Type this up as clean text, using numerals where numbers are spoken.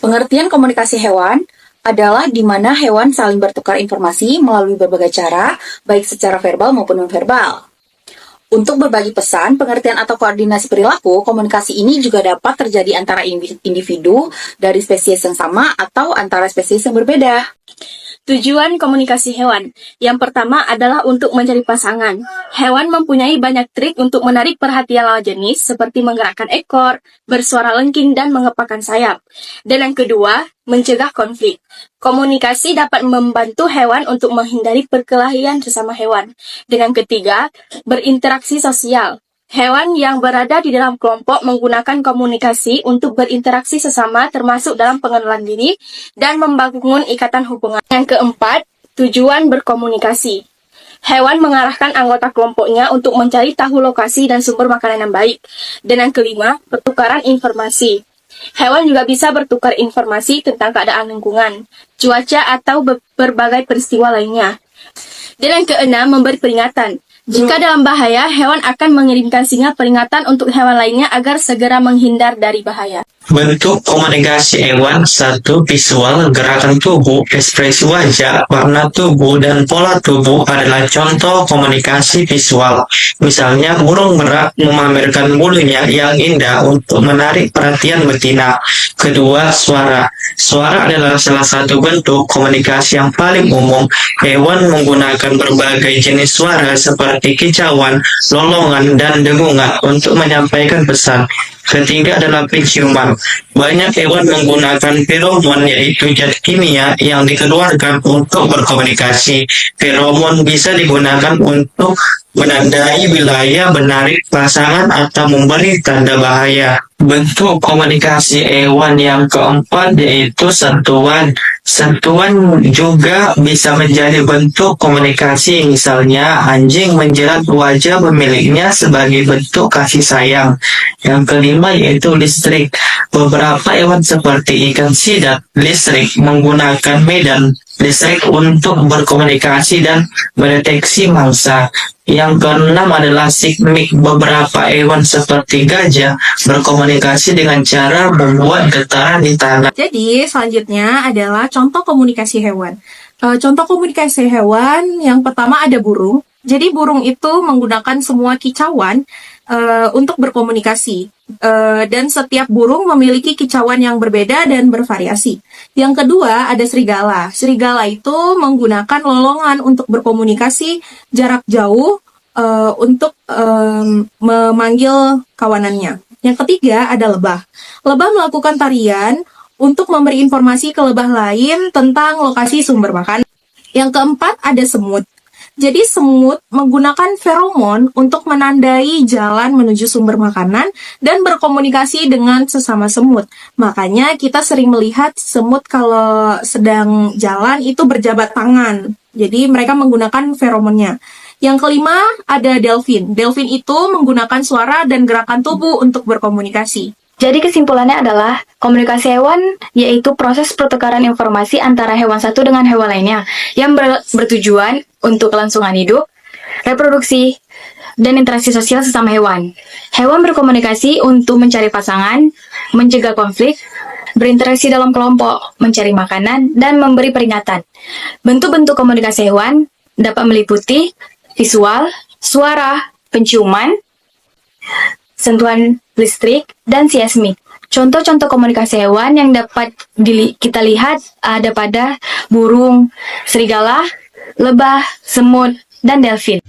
Pengertian komunikasi hewan adalah di mana hewan saling bertukar informasi melalui berbagai cara, baik secara verbal maupun non-verbal. Untuk berbagi pesan, pengertian atau koordinasi perilaku, komunikasi ini juga dapat terjadi antara individu dari spesies yang sama atau antara spesies yang berbeda. Tujuan komunikasi hewan. Yang pertama adalah untuk mencari pasangan. Hewan mempunyai banyak trik untuk menarik perhatian lawan jenis, seperti menggerakkan ekor, bersuara lengking, dan mengepakkan sayap. Dan yang kedua, mencegah konflik. Komunikasi dapat membantu hewan untuk menghindari perkelahian sesama hewan. Dan yang ketiga, berinteraksi sosial. Hewan yang berada di dalam kelompok menggunakan komunikasi untuk berinteraksi sesama termasuk dalam pengenalan diri dan membangun ikatan hubungan. Yang keempat, tujuan berkomunikasi. Hewan mengarahkan anggota kelompoknya untuk mencari tahu lokasi dan sumber makanan yang baik. Dan yang kelima, pertukaran informasi. Hewan juga bisa bertukar informasi tentang keadaan lingkungan, cuaca, atau berbagai peristiwa lainnya. Dan yang keenam, memberi peringatan. Jika dalam bahaya, hewan akan mengirimkan sinyal peringatan untuk hewan lainnya agar segera menghindar dari bahaya. Bentuk komunikasi hewan: 1. Visual, gerakan tubuh, ekspresi wajah, warna tubuh, dan pola tubuh adalah contoh komunikasi visual. Misalnya, burung merak memamerkan bulunya yang indah untuk menarik perhatian betina. Kedua, suara. Suara adalah salah satu bentuk komunikasi yang paling umum. Hewan menggunakan berbagai jenis suara seperti kicauan, lolongan, dan dengungan untuk menyampaikan pesan. Ketiga adalah penciuman. Banyak hewan menggunakan feromon, yaitu zat kimia yang dikeluarkan untuk berkomunikasi. Feromon bisa digunakan untuk menandai wilayah, menarik pasangan, atau memberi tanda bahaya. Bentuk komunikasi hewan yang keempat yaitu sentuhan. Sentuhan juga bisa menjadi bentuk komunikasi, misalnya anjing menjerat wajah pemiliknya sebagai bentuk kasih sayang. Yang kelima yaitu listrik. Beberapa hewan seperti ikan sidat listrik menggunakan medan listrik untuk berkomunikasi dan mendeteksi mangsa. Yang keenam adalah sikmik. Beberapa hewan seperti gajah berkomunikasi dengan cara membuat getaran di tanah. Jadi selanjutnya adalah contoh komunikasi hewan. Contoh komunikasi hewan yang pertama ada burung. Jadi burung itu menggunakan semua kicauan untuk berkomunikasi. Dan setiap burung memiliki kicauan yang berbeda dan bervariasi. Yang kedua ada serigala. Serigala itu menggunakan lolongan untuk berkomunikasi jarak jauh untuk memanggil kawanannya. Yang ketiga ada lebah. Lebah melakukan tarian untuk memberi informasi ke lebah lain tentang lokasi sumber makanan. Yang keempat ada semut. Jadi semut menggunakan feromon untuk menandai jalan menuju sumber makanan dan berkomunikasi dengan sesama semut. Makanya kita sering melihat semut kalau sedang jalan itu berjabat tangan. Jadi mereka menggunakan feromonnya. Yang kelima ada delfin. Delfin itu menggunakan suara dan gerakan tubuh untuk berkomunikasi. Jadi kesimpulannya adalah komunikasi hewan yaitu proses pertukaran informasi antara hewan satu dengan hewan lainnya yang bertujuan untuk kelangsungan hidup, reproduksi, dan interaksi sosial sesama hewan. Hewan berkomunikasi untuk mencari pasangan, mencegah konflik, berinteraksi dalam kelompok, mencari makanan, dan memberi peringatan. Bentuk-bentuk komunikasi hewan dapat meliputi visual, suara, penciuman, sentuhan listrik, dan seismik. Contoh-contoh komunikasi hewan yang dapat kita lihat ada pada burung, serigala, lebah, semut, dan delfin.